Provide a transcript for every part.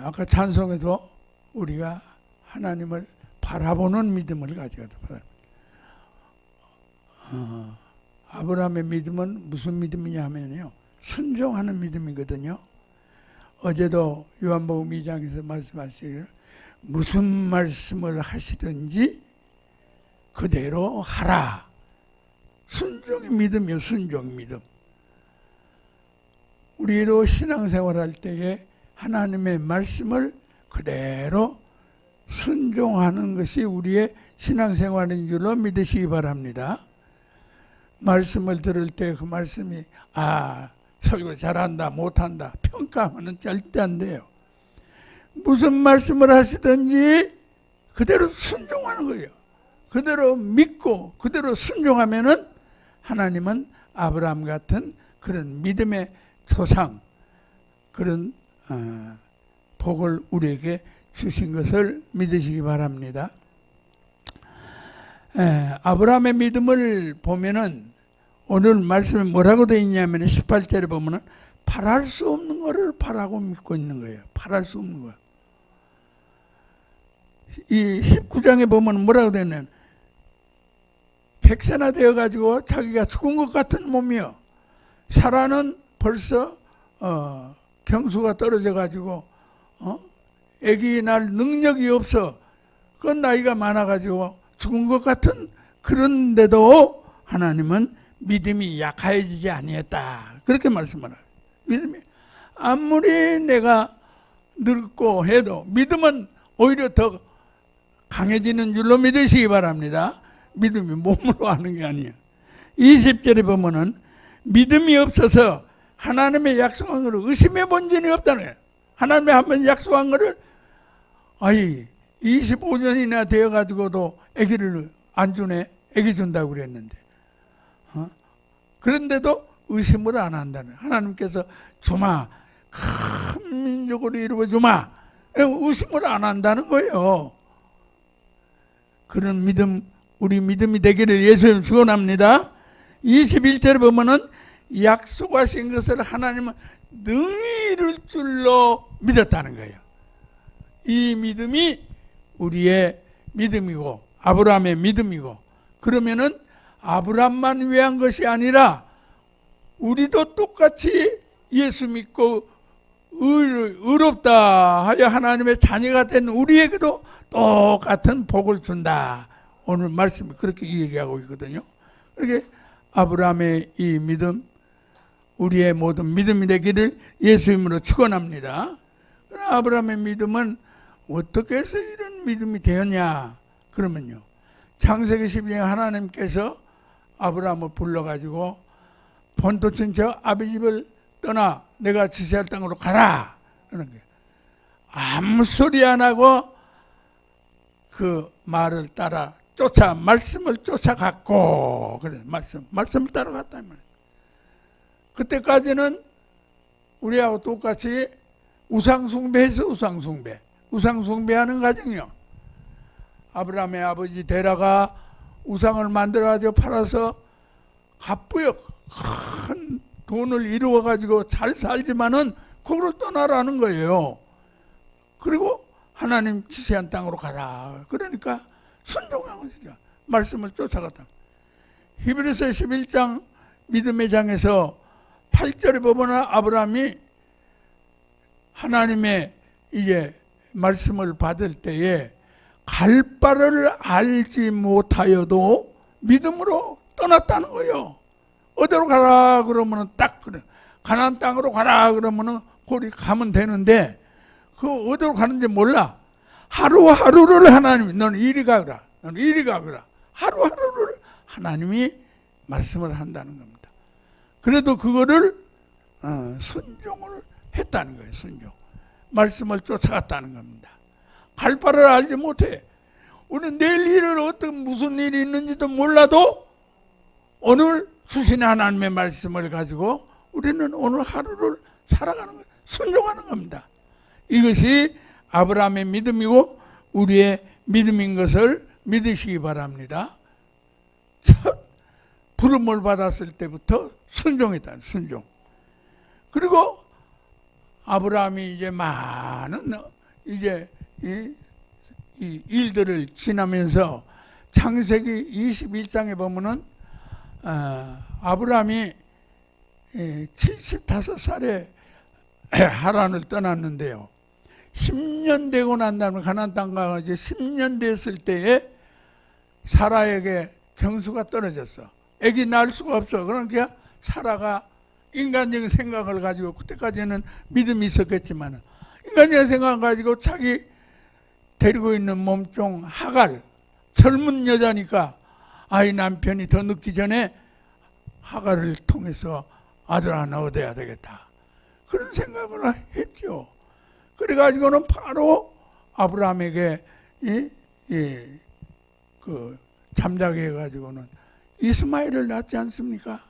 아까 찬송에도 우리가 하나님을 바라보는 믿음을 가져야 돼. 아브라함의 믿음은 무슨 믿음이냐 하면요, 순종하는 믿음이거든요. 어제도 요한복음 2장에서 말씀하시기를 무슨 말씀을 하시든지 그대로 하라. 순종의 믿음이요, 순종의 믿음. 우리로 신앙생활할 때에 하나님의 말씀을 그대로 순종하는 것이 우리의 신앙생활인 줄로 믿으시기 바랍니다. 말씀을 들을 때 그 말씀이 설교 잘한다 못한다 평가하면 절대 안 돼요. 무슨 말씀을 하시든지 그대로 순종하는 거예요. 그대로 믿고 그대로 순종하면은 하나님은 아브라함 같은 그런 믿음의 조상, 그런 복을 우리에게 주신 것을 믿으시기 바랍니다. 아브라함의 믿음을 보면은 오늘 말씀에 뭐라고 되어 있냐면 18절에 보면은 팔할 수 없는 것을 팔하고 믿고 있는 거예요. 팔할 수 없는 거. 이 19장에 보면 뭐라고 되어 있냐면 백세나 되어가지고 자기가 죽은 것 같은 몸이요. 사라는 벌써 경수가 떨어져가지고 아기 낳을 능력이 없어. 그 나이가 많아가지고 죽은 것 같은, 그런데도 하나님은 믿음이 약해지지 아니했다. 그렇게 말씀을 해요. 믿음이 아무리 내가 늙고 해도 믿음은 오히려 더 강해지는 줄로 믿으시기 바랍니다. 믿음이 몸으로 하는 게 아니에요. 20절에 보면은 믿음이 없어서 하나님의 약속한 것을 의심해 본 적이 없다는 거예요. 하나님이 한번 약속한 것을 25년이나 되어가지고도 아기를 안 주네. 아기 준다고 그랬는데. 그런데도 의심을 안 한다는 거예요. 하나님께서 주마, 큰 민족으로 이루어주마. 의심을 안 한다는 거예요. 그런 믿음, 우리 믿음이 되기를 예수님 축원합니다. 21절에 보면은 약속하신 것을 하나님은 능히 이룰 줄로 믿었다는 거예요. 이 믿음이 우리의 믿음이고 아브라함의 믿음이고, 그러면은 아브라함만 위한 것이 아니라 우리도 똑같이 예수 믿고 의롭다 하여 하나님의 자녀가 된 우리에게도 똑같은 복을 준다. 오늘 말씀이 그렇게 얘기하고 있거든요. 그렇게 아브라함의 이 믿음, 우리의 모든 믿음이 되기를 예수 이름으로 축원합니다. 아브라함의 믿음은 어떻게 해서 이런 믿음이 되었냐? 그러면요, 창세기 12장에 하나님께서 아브라함을 불러가지고 본토친 저 아비 집을 떠나 내가 지시할 땅으로 가라. 그런 거예요. 아무 소리 안 하고 그 말을 따라 말씀을 쫓아갔고, 그래, 말씀을 따라갔다 말이에요. 그때까지는 우리하고 똑같이 우상숭배해서 우상숭배하는 가정이요. 아브라함의 아버지 데라가 우상을 만들어가지고 팔아서 값부여 큰 돈을 이루어가지고 잘 살지만은 그걸 떠나라는 거예요. 그리고 하나님 지시한 땅으로 가라. 그러니까 순종한 것이죠. 말씀을 쫓아갔다. 히브리서 11장 믿음의 장에서 8절에 보면 아브라함이 하나님의 이제 말씀을 받을 때에 갈 바를 알지 못하여도 믿음으로 떠났다는 거예요. 어디로 가라 그러면은 딱 그래. 가나안 땅으로 가라 그러면은 거기 가면 되는데 그 어디로 가는지 몰라. 하루하루를 하나님이 너는 이리 가거라. 너는 이리 가거라. 하루하루를 하나님이 말씀을 한다는 겁니다. 그래도 그거를 순종을 했다는 거예요. 순종. 말씀을 쫓아갔다는 겁니다. 갈 바를 알지 못해. 우리는 내일 일을 무슨 일이 있는지도 몰라도 오늘 주신 하나님의 말씀을 가지고 우리는 오늘 하루를 살아가는 거예요. 순종하는 겁니다. 이것이 아브라함의 믿음이고 우리의 믿음인 것을 믿으시기 바랍니다. 첫 부름을 받았을 때부터 순종했다. 순종. 그리고 아브라함이 이제 많은 이제 이 일들을 지나면서 창세기 21장에 보면은 아브라함이 75살에 하란을 떠났는데요. 10년 되고 난 다음에 가나안 땅 가서 이제 10년 됐을 때에 사라에게 경수가 떨어졌어. 애기 낳을 수가 없어. 그러니까 사라가 인간적인 생각을 가지고, 그때까지는 믿음이 있었겠지만 인간적인 생각을 가지고 자기 데리고 있는 몸종 하갈, 젊은 여자니까 아이 남편이 더 늦기 전에 하갈을 통해서 아들 하나 얻어야 되겠다, 그런 생각을 했죠. 그래가지고는 바로 아브라함에게 잠자게 해가지고는 이스마엘을 낳지 않습니까?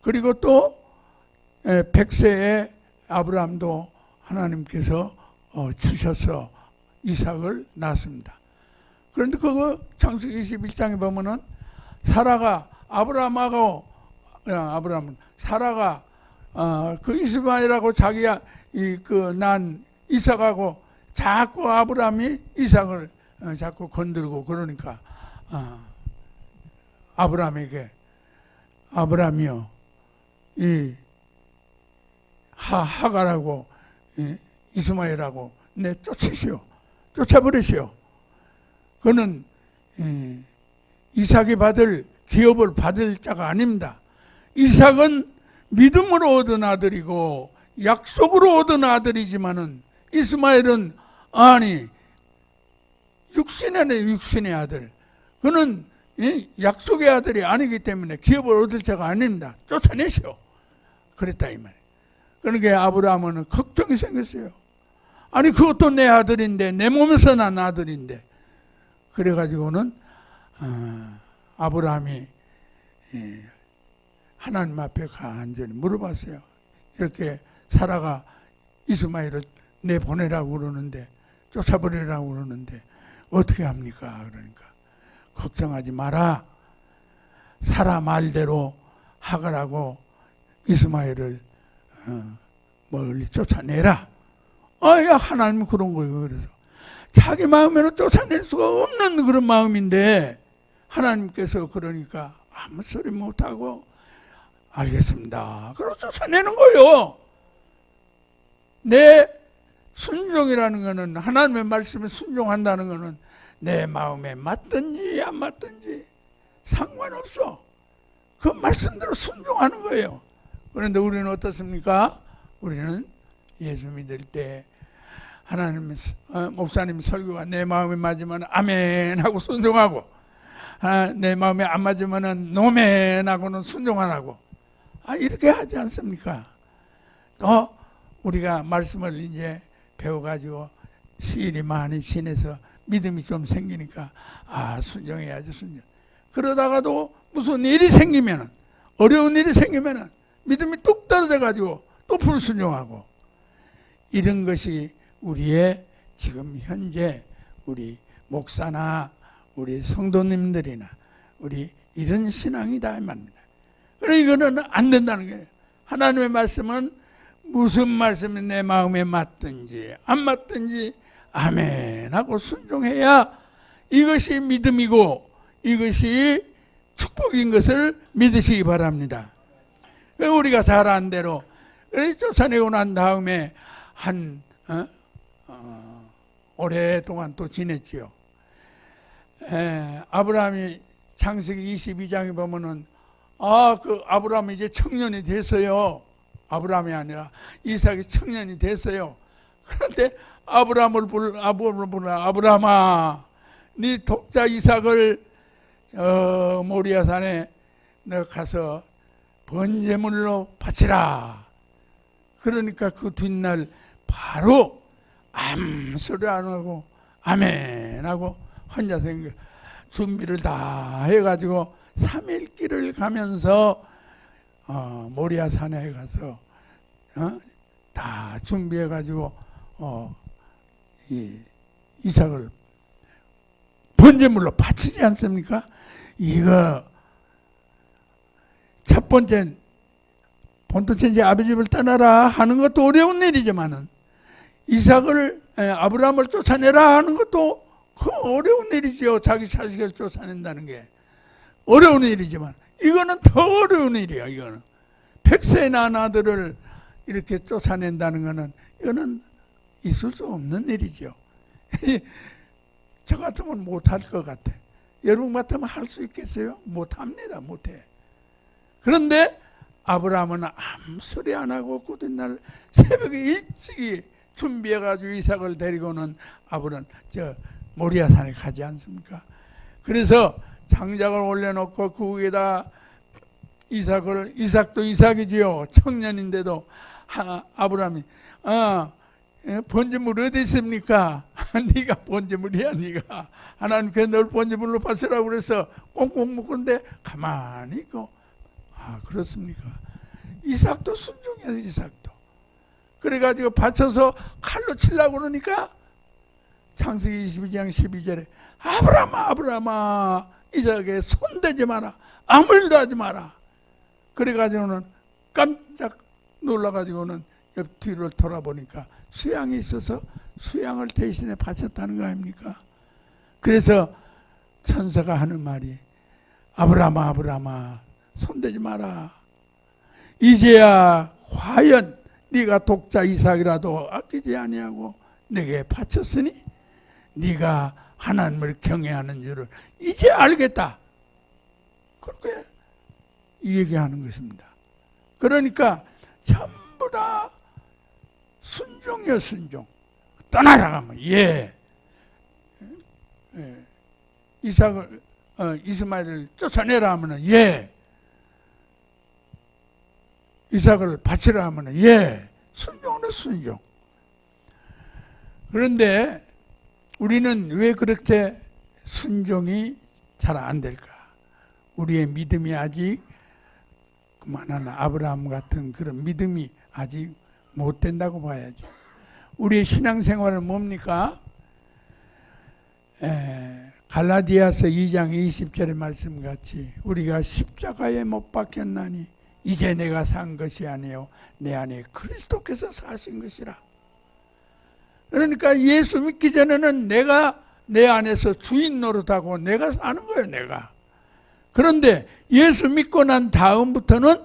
그리고 또 100세에 아브라함도 하나님께서 주셔서 이삭을 낳았습니다. 그런데 그거 창세기 21장에 보면은 사라가 사라가 그 이스마엘하고 자기가 난 이삭하고 자꾸 아브라함이 이삭을 자꾸 건들고 그러니까 아브라함이요 이 하갈하고 이스마엘하고 쫓아버리시오. 그는 이삭이 받을 기업을 받을 자가 아닙니다. 이삭은 믿음으로 얻은 아들이고 약속으로 얻은 아들이지만은 이스마엘은 육신의 아들. 그는 약속의 아들이 아니기 때문에 기업을 얻을 자가 아닙니다. 쫓아내시오. 그랬다 이 말이에요. 그러니까 아브라함은 걱정이 생겼어요. 그것도 내 아들인데, 내 몸에서 난 아들인데. 그래가지고는 아브라함이 하나님 앞에 간절히 물어봤어요. 이렇게 사라가 이스마엘을 내보내라고 그러는데, 쫓아버리라고 그러는데 어떻게 합니까? 그러니까 걱정하지 마라. 사라 말대로 하갈하고 이스마엘을 멀리 쫓아내라. 하나님은 그런 거예요. 그래서 자기 마음에는 쫓아낼 수가 없는 그런 마음인데 하나님께서 그러니까 아무 소리 못하고 알겠습니다, 그러고 쫓아내는 거예요. 내 순종이라는 거는, 하나님의 말씀에 순종한다는 거는 내 마음에 맞든지 안 맞든지 상관없어. 그 말씀대로 순종하는 거예요. 그런데 우리는 어떻습니까? 우리는 예수 믿을 때 하나님 목사님 설교가 내 마음에 맞으면 아멘 하고 순종하고, 내 마음에 안 맞으면 노멘 하고는 순종 안 하고, 이렇게 하지 않습니까? 또 우리가 말씀을 이제 배워가지고 시일이 많이 지내서 믿음이 좀 생기니까 순종해야지, 순종. 그러다가도 무슨 일이 생기면, 어려운 일이 생기면 믿음이 뚝 떨어져가지고 또 불순종하고, 이런 것이 우리의 지금 현재 우리 목사나 우리 성도님들이나 우리 이런 신앙이다 이 말입니다. 그러니 이거는 안 된다는 거예요. 하나님의 말씀은 무슨 말씀이 내 마음에 맞든지 안 맞든지 아멘 하고 순종해야 이것이 믿음이고 이것이 축복인 것을 믿으시기 바랍니다. 우리가 잘한 대로 쫓아내고 난 다음에 오랫동안 또 지냈지요. 아브라함이 창세기 22장에 보면은 아브라함이 이제 청년이 됐어요. 아브라함이 아니라 이삭이 청년이 됐어요. 그런데 아브라함을 불러 아브라함아, 네 독자 이삭을 모리아산에 너 가서 번제물로 바치라. 그러니까 그 뒷날 바로 아무 소리 안 하고 아멘 하고 혼자서 준비를 다 해가지고 3일 길을 가면서 모리아산에 가서 다 준비해가지고 이삭을 번제물로 바치지 않습니까? 이거 첫 번째 본토 천지 아버지 집을 떠나라 하는 것도 어려운 일이지만은 아브라함을 쫓아내라 하는 것도 그 어려운 일이죠. 자기 자식을 쫓아낸다는 게 어려운 일이지만 이거는 더 어려운 일이에요. 이거는 100세 난 아들을 이렇게 쫓아낸다는 거는 이거는 있을 수 없는 일이죠. 저 같으면 못할 것 같아. 여러분 같으면 할 수 있겠어요? 못합니다. 못해. 그런데 아브라함은 아무 소리 안 하고 굳은 날 새벽에 일찍이 준비해가지고 이삭을 데리고는 아브라함 모리아산에 가지 않습니까? 그래서 장작을 올려놓고 그 위에다 이삭도 이삭이지요. 청년인데도 아브라함이 번제물 어디 있습니까? 네가 번제물이야. 네가 하나님께 널 번제물로 바치라고 그래서 꽁꽁 묶는데 가만히 있고 그렇습니까? 이삭도 순종이야. 이삭도 그래가지고 바쳐서 칼로 치려고 그러니까 창세기 22장 12절에 아브라함아 이삭에 손대지 마라. 아무 일도 하지 마라. 그래가지고는 깜짝 놀라가지고는 옆 뒤를 돌아보니까 수양이 있어서 수양을 대신에 바쳤다는 거 아닙니까? 그래서 천사가 하는 말이 아브라함아 손대지 마라. 이제야 과연 네가 독자 이삭이라도 아끼지 아니하고 내게 바쳤으니 네가 하나님을 경외하는 줄을 이제 알겠다. 그렇게 얘기하는 것입니다. 그러니까 전부 다 순종이요. 순종. 떠나라 하면 이스마엘을 쫓아내라 하면 이삭을 바치라 하면 순종은 순종. 그런데 우리는 왜 그렇게 순종이 잘 안 될까? 우리의 믿음이 아직 그만한 아브라함 같은 그런 믿음이 아직 못 된다고 봐야죠. 우리의 신앙생활은 뭡니까? 갈라디아서 2장 20절의 말씀같이 우리가 십자가에 못 박혔나니 이제 내가 산 것이 아니요 내 안에 그리스도께서 사신 것이라. 그러니까 예수 믿기 전에는 내가 내 안에서 주인 노릇하고 내가 사는 거예요. 내가. 그런데 예수 믿고 난 다음부터는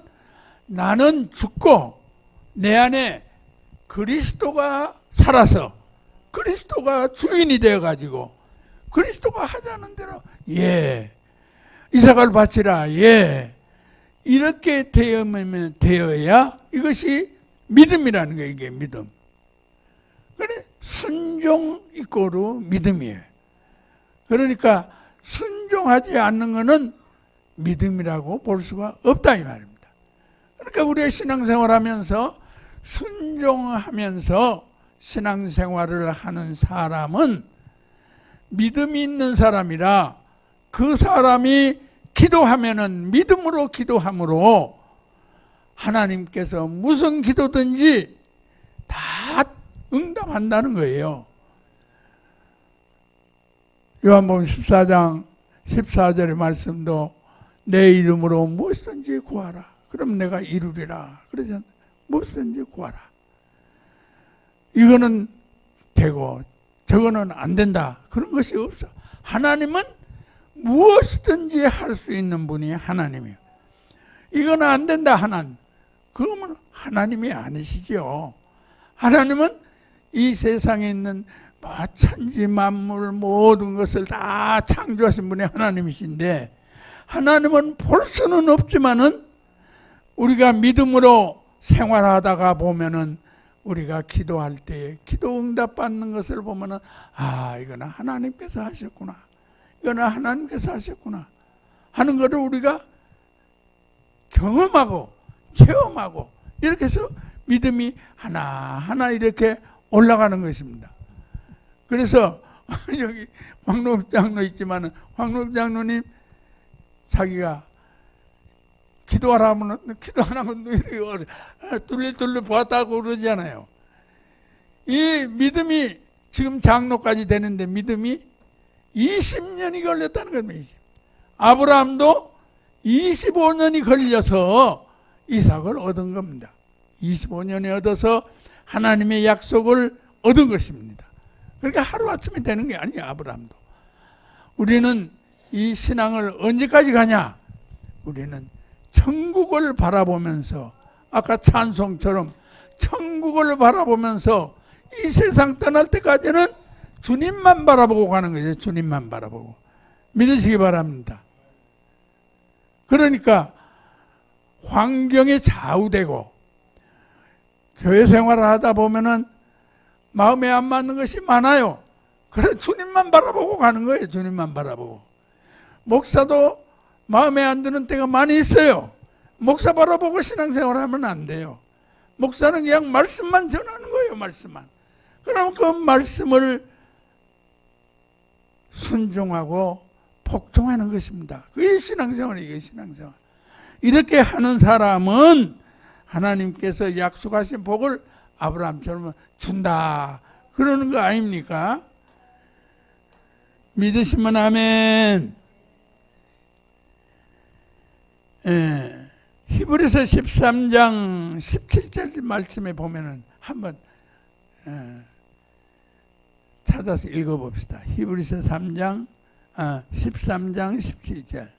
나는 죽고 내 안에 그리스도가 살아서 그리스도가 주인이 되어가지고 그리스도가 하자는 대로 이삭을 바치라 이렇게 되어야 이것이 믿음이라는 거예요. 이게 믿음. 그래 순종 이꼬르 믿음이에요. 그러니까 순종하지 않는 것은 믿음이라고 볼 수가 없다 이 말입니다. 그러니까 우리가 신앙생활하면서 순종하면서 신앙생활을 하는 사람은 믿음이 있는 사람이라 그 사람이 기도하면은 믿음으로 기도함으로 하나님께서 무슨 기도든지 다 응답한다는 거예요. 요한복음 14장 14절의 말씀도 내 이름으로 무엇이든지 구하라. 그럼 내가 이루리라. 그러잖아. 무엇이든지 구하라. 이거는 되고 저거는 안 된다. 그런 것이 없어. 하나님은 무엇이든지 할 수 있는 분이 하나님이에요. 이거는 안 된다 하나님. 그러면 하나님이 아니시죠. 하나님은 이 세상에 있는 천지 만물 모든 것을 다 창조하신 분이 하나님이신데 하나님은 볼 수는 없지만은 우리가 믿음으로 생활하다가 보면은 우리가 기도할 때에 기도 응답 받는 것을 보면은 이거는 하나님께서 하셨구나. 이거는 하나님께서 하셨구나 하는 것을 우리가 경험하고 체험하고 이렇게 해서 믿음이 하나하나 이렇게 올라가는 것입니다. 그래서 여기 황록 장로 있지만은 황록 장로님 자기가 기도하라 하면 기도 안 하면 뚫려 보았다고 그러잖아요. 이 믿음이 지금 장로까지 되는데 믿음이 20년이 걸렸다는 겁니다. 아브라함도 25년이 걸려서 이삭을 얻은 겁니다. 25년에 얻어서 하나님의 약속을 얻은 것입니다. 그러니까 하루아침에 되는 게 아니에요. 아브라함도. 우리는 이 신앙을 언제까지 가냐? 우리는 천국을 바라보면서, 아까 찬송처럼 천국을 바라보면서 이 세상 떠날 때까지는 주님만 바라보고 가는 거죠. 주님만 바라보고. 믿으시기 바랍니다. 그러니까 환경에 좌우되고 교회 생활을 하다 보면은 마음에 안 맞는 것이 많아요. 그래 주님만 바라보고 가는 거예요. 주님만 바라보고. 목사도 마음에 안 드는 때가 많이 있어요. 목사 바라보고 신앙생활 하면 안 돼요. 목사는 그냥 말씀만 전하는 거예요. 말씀만. 그럼 그 말씀을 순종하고 복종하는 것입니다. 그게 신앙생활이에요. 이게 신앙생활. 이렇게 하는 사람은 하나님께서 약속하신 복을 아브라함처럼 준다. 그러는 거 아닙니까? 믿으시면 아멘. 히브리서 13장 17절 말씀에 보면은 한번 찾아서 읽어봅시다. 히브리서 13장 17절.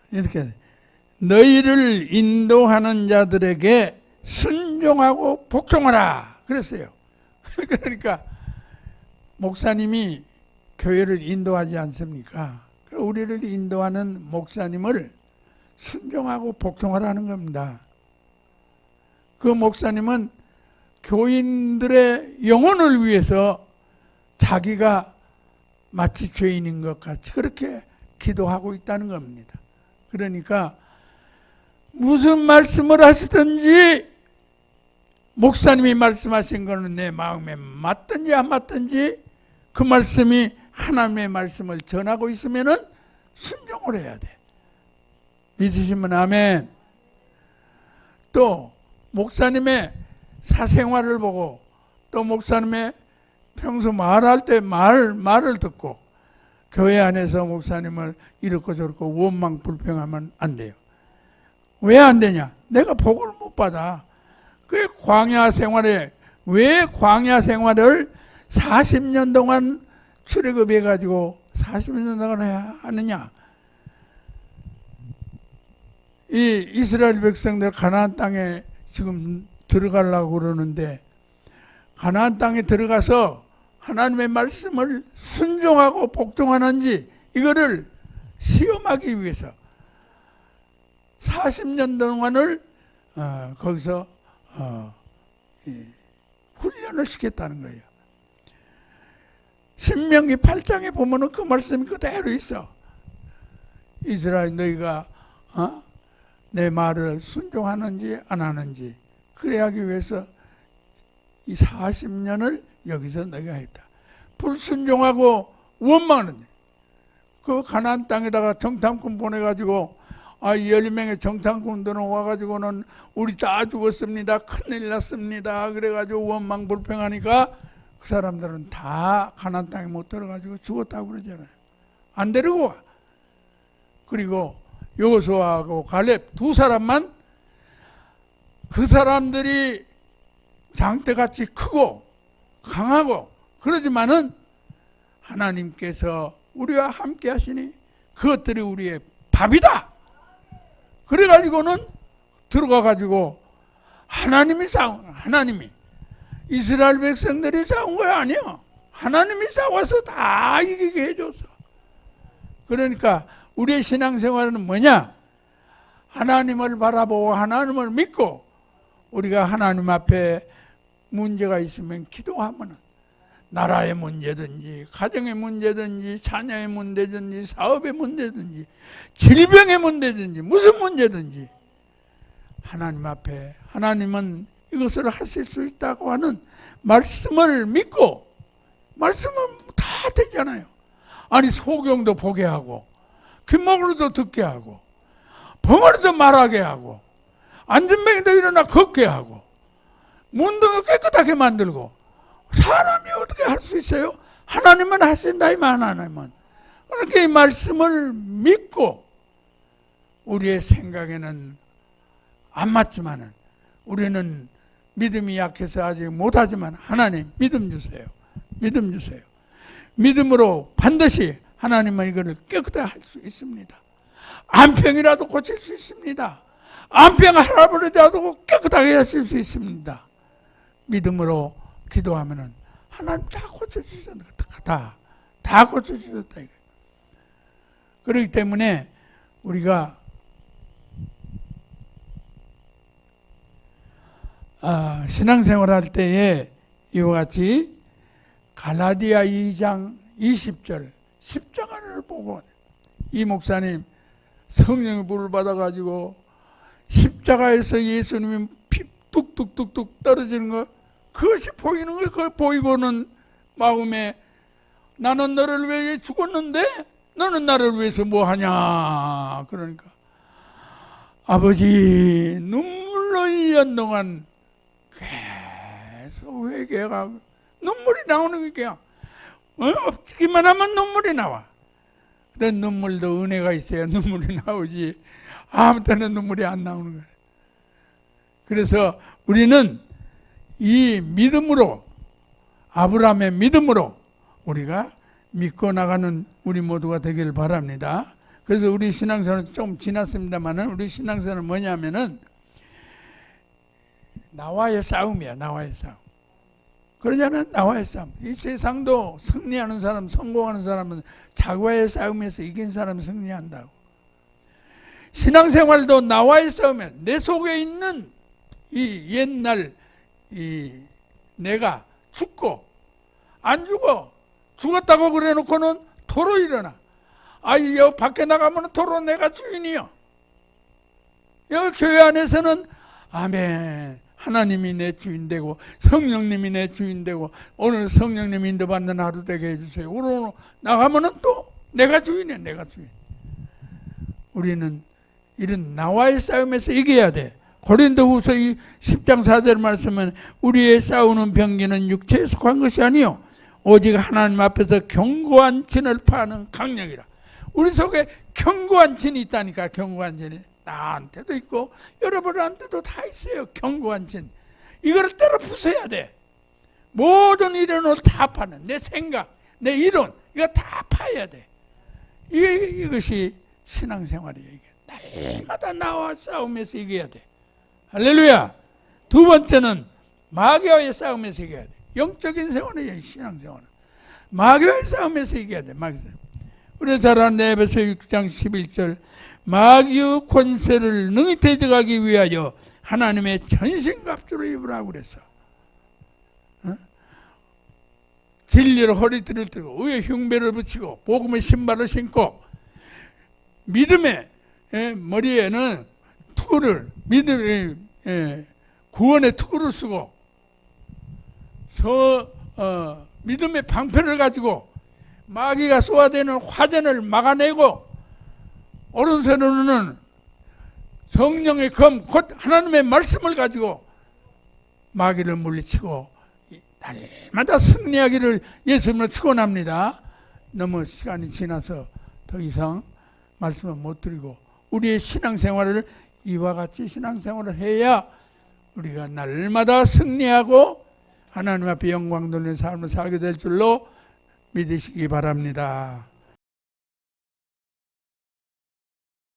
이렇게 너희를 인도하는 자들에게 순종하고 복종하라 그랬어요. 그러니까 목사님이 교회를 인도하지 않습니까? 우리를 인도하는 목사님을 순종하고 복종하라는 겁니다. 그 목사님은 교인들의 영혼을 위해서 자기가 마치 죄인인 것 같이 그렇게 기도하고 있다는 겁니다. 그러니까 무슨 말씀을 하시든지 목사님이 말씀하신 거는 내 마음에 맞든지 안 맞든지 그 말씀이 하나님의 말씀을 전하고 있으면은 순종을 해야 돼. 믿으시면 아멘. 또 목사님의 사생활을 보고 또 목사님의 평소 말할 때 말을 듣고 교회 안에서 목사님을 이렇고 저렇고 원망 불평하면 안 돼요. 왜 안 되냐? 내가 복을 못 받아. 그 광야 생활에 왜 광야 생활을 40년 동안 출애굽해 가지고 40년 동안 해야 하느냐? 이 이스라엘 백성들 가나안 땅에 지금 들어가려고 그러는데 가나안 땅에 들어가서 하나님의 말씀을 순종하고 복종하는지 이거를 시험하기 위해서 40년 동안을 거기서 훈련을 시켰다는 거예요. 신명기 8장에 보면은 그 말씀이 그대로 있어. 이스라엘 너희가 내 말을 순종하는지 안 하는지 그래 하기 위해서 이 40년을 여기서 너희가 했다. 불순종하고 원망하는 그 가나안 땅에다가 정탐꾼 보내가지고 10명의 정탐꾼들은 와가지고는 우리 다 죽었습니다. 큰일 났습니다. 그래가지고 원망 불평하니까 그 사람들은 다 가나안 땅에 못 들어가지고 죽었다고 그러잖아요. 안 데리고 와. 그리고 여호수아하고 갈렙 두 사람만 그 사람들이 장대같이 크고 강하고 그러지만은 하나님께서 우리와 함께 하시니 그것들이 우리의 밥이다. 그래가지고는 들어가가지고 하나님이 이스라엘 백성들이 싸운 거야 아니야. 하나님이 싸워서 다 이기게 해줬어. 그러니까 우리의 신앙생활은 뭐냐? 하나님을 바라보고 하나님을 믿고 우리가 하나님 앞에 문제가 있으면 기도하면 나라의 문제든지 가정의 문제든지 자녀의 문제든지 사업의 문제든지 질병의 문제든지 무슨 문제든지 하나님 앞에 하나님은 이것을 하실 수 있다고 하는 말씀을 믿고 말씀은 다 되잖아요. 아니 소경도 보게 하고 귓목으로도 듣게 하고 벙어리도 말하게 하고 앉은 맹이도 일어나 걷게 하고 문둥이 깨끗하게 만들고 사람이 어떻게 할 수 있어요? 하나님은 하신다, 이 말. 하나님은. 그렇게 이 말씀을 믿고, 우리의 생각에는 안 맞지만은, 우리는 믿음이 약해서 아직 못하지만, 하나님 믿음 주세요. 믿음 주세요. 믿음으로 반드시 하나님은 이거를 깨끗하게 할 수 있습니다. 안병이라도 고칠 수 있습니다. 안병 할아버지라도 깨끗하게 하실 수 있습니다. 믿음으로 기도하면은 하나님 다 고쳐주셨다. 다 고쳐주셨다. 그렇기 때문에 우리가 신앙생활 할 때에 이와 같이 갈라디아 2장 20절 십자가를 보고, 이 목사님 성령의 불을 받아가지고 십자가에서 예수님이 피 뚝뚝뚝뚝 떨어지는 거, 그것이 보이는 거예요. 그걸 보이고는 마음에, 나는 너를 위해 죽었는데 너는 나를 위해서 뭐 하냐. 그러니까 아버지 눈물로 1년 동안 계속 회개하고 눈물이 나오는 거야. 없기만 하면 눈물이 나와. 그런 눈물도 은혜가 있어야 눈물이 나오지, 아무 때나 눈물이 안 나오는 거예요. 그래서 우리는 이 믿음으로, 아브라함의 믿음으로 우리가 믿고 나가는 우리 모두가 되기를 바랍니다. 그래서 우리 신앙생활은 좀 지났습니다만은, 우리 신앙생활은 뭐냐면은 나와의 싸움이야. 나와의 싸움. 그러잖아요. 나와의 싸움. 이 세상도 승리하는 사람, 성공하는 사람은 자기와의 싸움에서 이긴 사람이 승리한다고. 신앙생활도 나와의 싸움이야. 내 속에 있는 이 옛날 내가 죽고, 안 죽어. 죽었다고 그래 놓고는 도로 일어나. 여기 밖에 나가면 도로 내가 주인이요. 여기 교회 안에서는 아멘, 하나님이 내 주인 되고 성령님이 내 주인 되고 오늘 성령님 인도받는 하루 되게 해주세요. 오늘 나가면은 또 내가 주인이야. 내가 주인. 우리는 이런 나와의 싸움에서 이겨야 돼. 고린도후서 10장 4절 말씀은 우리의 싸우는 병기는 육체에 속한 것이 아니요 오직 하나님 앞에서 견고한 진을 파는 강력이라. 우리 속에 견고한 진이 있다니까. 견고한 진이 나한테도 있고 여러분한테도 다 있어요. 견고한 진. 이거를 때려 부숴야 돼. 모든 이론을 다 파는, 내 생각, 내 이론, 이거 다 파야 돼. 이것이 신앙생활이에요. 이게 날마다 나와 싸우면서 이겨야 돼. 할렐루야. 두 번째는 마귀와의 싸움에서 이겨야 돼. 영적인 생활이에요. 신앙생활은 마귀와의 싸움에서 이겨야 돼. 우리 잘 아는 에베소 6장 11절 마귀의 권세를 능히 대적하기 위하여 하나님의 전신갑주를 입으라고 그랬어. 진리로 허리띠를 들고 의의 흉배를 붙이고 복음의 신발을 신고 믿음의 머리에는 투구를, 믿음의 구원의 투구를 쓰고 믿음의 방패를 가지고 마귀가 쏘아대는 화전을 막아내고 오른손으로는 성령의 검, 곧 하나님의 말씀을 가지고 마귀를 물리치고 날마다 승리하기를 예수님으로 축원합니다. 너무 시간이 지나서 더 이상 말씀을 못 드리고 우리의 신앙생활을 이와 같이 신앙생활을 해야 우리가 날마다 승리하고 하나님 앞에 영광 돌리는 삶을 살게 될 줄로 믿으시기 바랍니다.